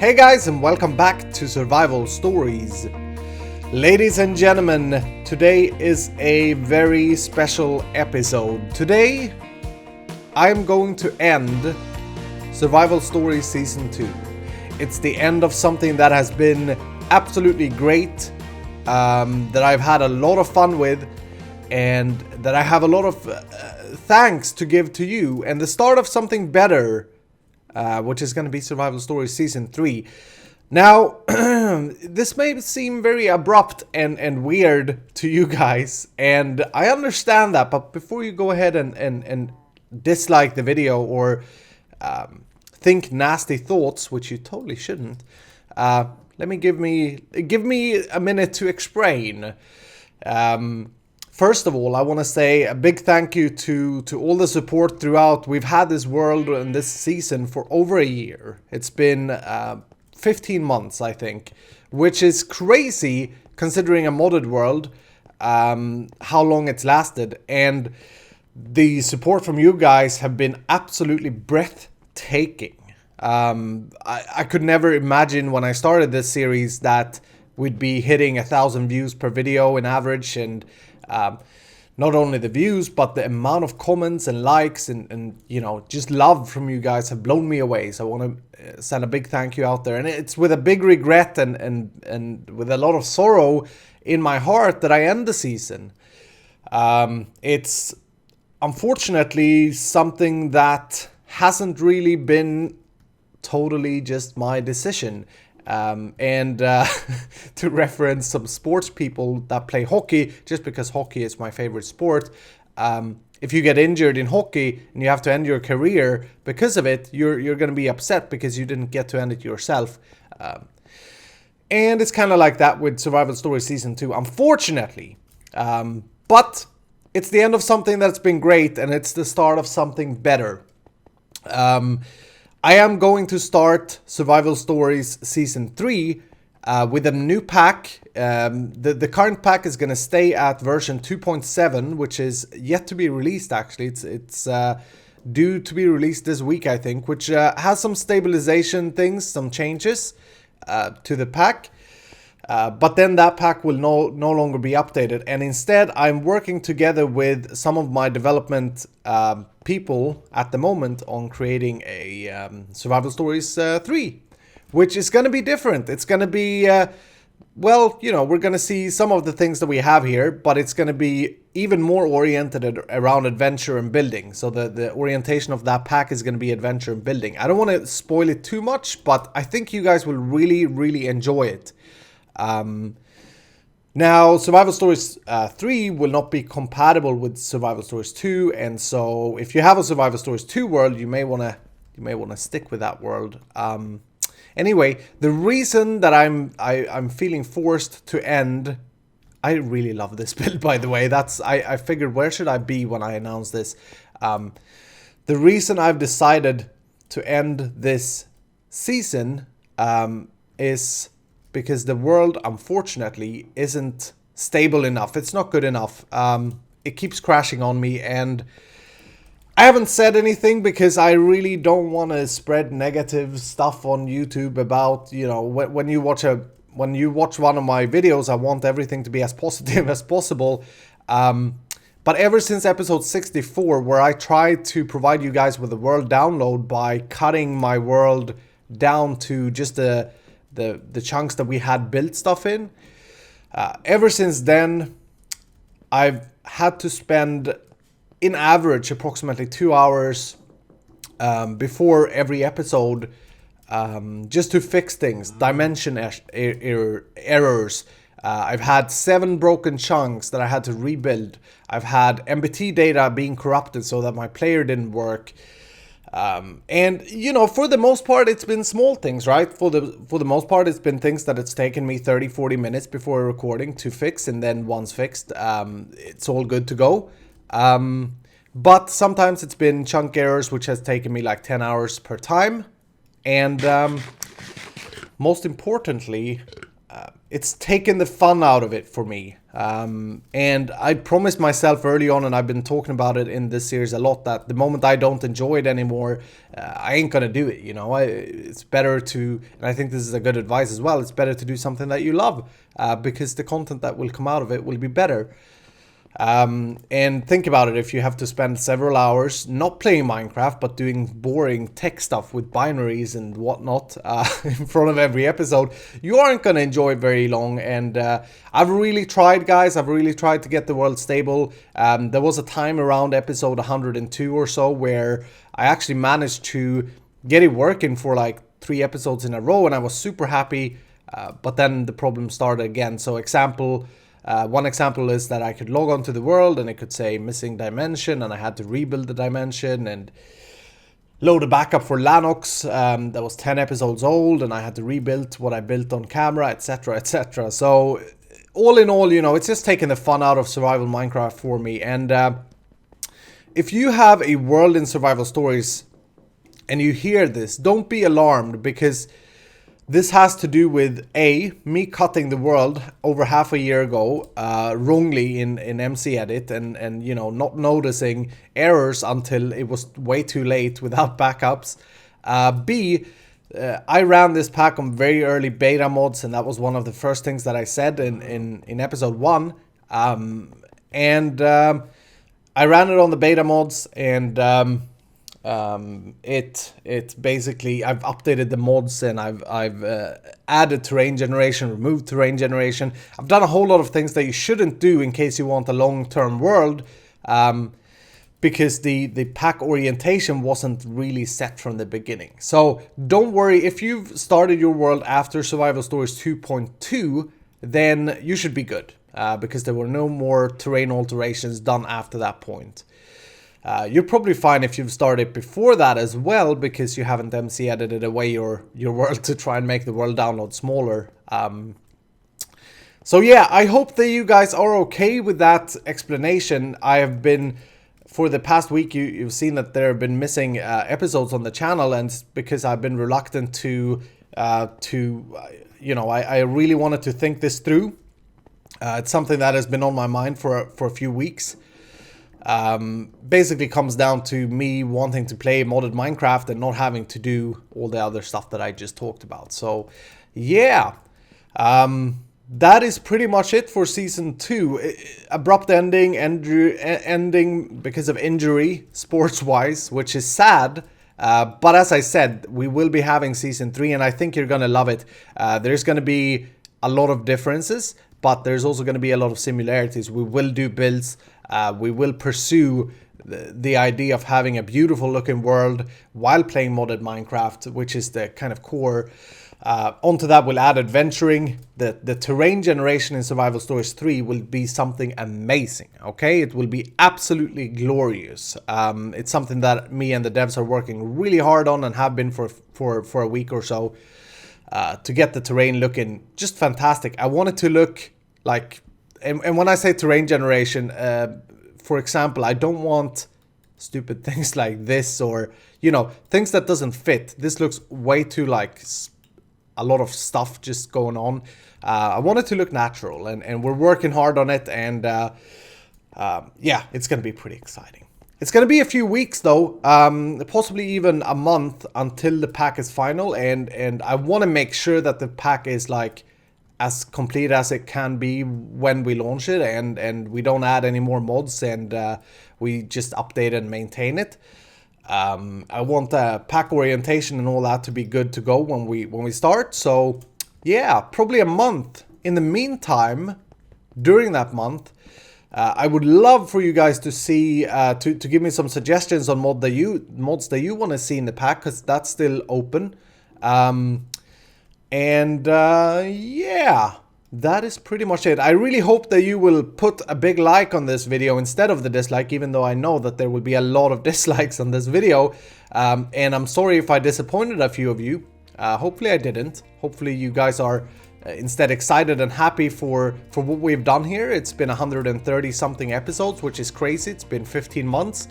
Hey guys, and welcome back to Survival Stories. Ladies and gentlemen, today is a very special episode. Today, I'm going to end Survival Stories Season 2. It's the end of something that has been absolutely great, that I've had a lot of fun with, and that I have a lot of thanks to give to you, and the start of something better, which is going to be Survival Stories Season 3. Now, this may seem very abrupt and weird to you guys, and I understand that, but before you go ahead and dislike the video or think nasty thoughts, which you totally shouldn't, give me a minute to explain. First of all, I want to say a big thank you to all the support throughout. We've had this world and this season for over a year. It's been 15 months, I think, which is crazy considering a modded world, how long it's lasted. And the support from you guys have been absolutely breathtaking. I could never imagine when I started this series that we'd be hitting 1,000 views per video in average, and not only the views, but the amount of comments and likes and you know, just love from you guys have blown me away. So I want to send a big thank you out there. And it's with a big regret and with a lot of sorrow in my heart that I end the season. It's unfortunately something that hasn't really been totally just my decision. To reference some sports people that play hockey, just because hockey is my favorite sport, if you get injured in hockey and you have to end your career because of it, you're going to be upset because you didn't get to end it yourself. And it's kind of like that with Survival Stories Season 2, unfortunately. But it's the end of something that's been great, and it's the start of something better. I am going to start Survival Stories Season 3 with a new pack. The current pack is going to stay at version 2.7, which is yet to be released, actually. It's due to be released this week, I think, which has some stabilization things, some changes to the pack. But then that pack will no longer be updated. And instead, I'm working together with some of my development people at the moment on creating a Survival Stories 3, which is going to be different. It's going to be, well, you know, we're going to see some of the things that we have here, but it's going to be even more oriented around adventure and building. So the orientation of that pack is going to be adventure and building. I don't want to spoil it too much, but I think you guys will really, really enjoy it. Now, Survival Stories 3 will not be compatible with Survival Stories 2, and so if you have a Survival Stories 2 world, you may want to stick with that world. Anyway, the reason that I'm feeling forced to end, I really love this build, by the way. I figured, where should I be when I announce this? The reason I've decided to end this season is because the world, unfortunately, isn't stable enough. It's not good enough. It keeps crashing on me, and I haven't said anything because I really don't want to spread negative stuff on YouTube about, you know, when you watch one of my videos, I want everything to be as positive as possible. But ever since episode 64, where I tried to provide you guys with a world download by cutting my world down to just the chunks that we had built stuff in, ever since then I've had to spend in average approximately 2 hours before every episode just to fix things, dimension errors. I've had 7 broken chunks that I had to rebuild. I've had MBT data being corrupted so that my player didn't work. And you know, for the most part, it's been small things, right? For the most part, it's been things that it's taken me 30-40 minutes before recording to fix, and then once fixed, it's all good to go. But sometimes it's been chunk errors, which has taken me like 10 hours per time. And most importantly, it's taken the fun out of it for me. And I promised myself early on, and I've been talking about it in this series a lot, that the moment I don't enjoy it anymore, I ain't gonna do it, you know. It's better to, and I think this is a good advice as well, it's better to do something that you love, because the content that will come out of it will be better. And think about it, if you have to spend several hours not playing Minecraft but doing boring tech stuff with binaries and whatnot in front of every episode, you aren't going to enjoy it very long. And I've really tried, guys, I've really tried to get the world stable. There was a time around episode 102 or so where I actually managed to get it working for like 3 episodes in a row, and I was super happy, but then the problem started again. So one example is that I could log on to the world and it could say missing dimension, and I had to rebuild the dimension and load a backup for Lanox that was 10 episodes old, and I had to rebuild what I built on camera, etc, etc. So all in all, you know, it's just taking the fun out of survival Minecraft for me. And if you have a world in survival stories and you hear this, don't be alarmed, because this has to do with me cutting the world over half a year ago wrongly in MC Edit, and you know, not noticing errors until it was way too late without backups. B, I ran this pack on very early beta mods, and that was one of the first things that I said in episode 1. I ran it on the beta mods, and it basically, I've updated the mods, and I've added terrain generation, removed terrain generation. I've done a whole lot of things that you shouldn't do in case you want a long-term world, because the pack orientation wasn't really set from the beginning. So don't worry, if you've started your world after Survival Stories 2.2, then you should be good, because there were no more terrain alterations done after that point. You're probably fine if you've started before that as well, because you haven't MC edited away your world to try and make the world download smaller. So yeah, I hope that you guys are okay with that explanation. I have been, for the past week, you've seen that there have been missing episodes on the channel, and it's because I've been reluctant to you know, I really wanted to think this through. It's something that has been on my mind for a few weeks. Basically comes down to me wanting to play modded Minecraft and not having to do all the other stuff that I just talked about. So yeah, that is pretty much it for season 2. Abrupt ending because of injury, sports-wise, which is sad. But as I said, we will be having season 3, and I think you're gonna love it. There's gonna be a lot of differences, but there's also going to be a lot of similarities. We will do builds. We will pursue the idea of having a beautiful looking world while playing modded Minecraft, which is the kind of core. Onto that, we'll add adventuring. The terrain generation in Survival Stories 3 will be something amazing, okay? It will be absolutely glorious. It's something that me and the devs are working really hard on, and have been for a week or so. To get the terrain looking just fantastic. I want it to look like, and when I say terrain generation, for example, I don't want stupid things like this, or, you know, things that doesn't fit. This looks way too like a lot of stuff just going on. I want it to look natural, and we're working hard on it, and yeah, it's going to be pretty exciting. It's going to be a few weeks though, possibly even a month until the pack is final, and I want to make sure that the pack is like as complete as it can be when we launch it, and we don't add any more mods, and we just update and maintain it. I want the pack orientation and all that to be good to go when we start. So yeah, probably a month. In the meantime, during that month, I would love for you guys to see, to give me some suggestions on mods that you want to see in the pack, because that's still open. Yeah, that is pretty much it. I really hope that you will put a big like on this video instead of the dislike, even though I know that there will be a lot of dislikes on this video. And I'm sorry if I disappointed a few of you. Hopefully I didn't. Hopefully you guys are instead excited and happy for what we've done here. It's been 130 something episodes, which is crazy. It's been 15 months.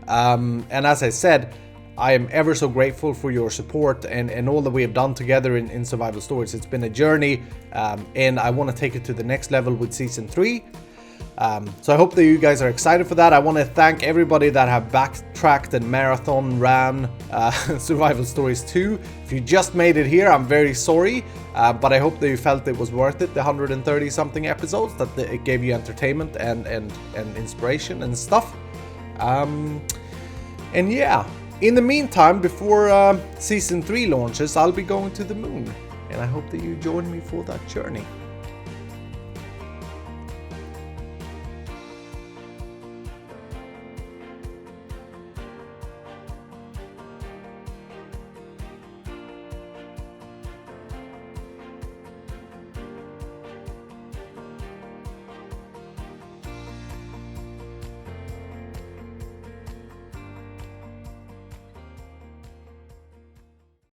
And as I said, I am ever so grateful for your support and all that we have done together in Survival Stories. It's been a journey, and I want to take it to the next level with Season 3. So I hope that you guys are excited for that. I want to thank everybody that have backtracked and marathon ran Survival Stories 2. If you just made it here, I'm very sorry, but I hope that you felt it was worth it, the 130 something episodes, that it gave you entertainment and inspiration and stuff. And yeah, in the meantime, before Season 3 launches, I'll be going to the moon, and I hope that you join me for that journey.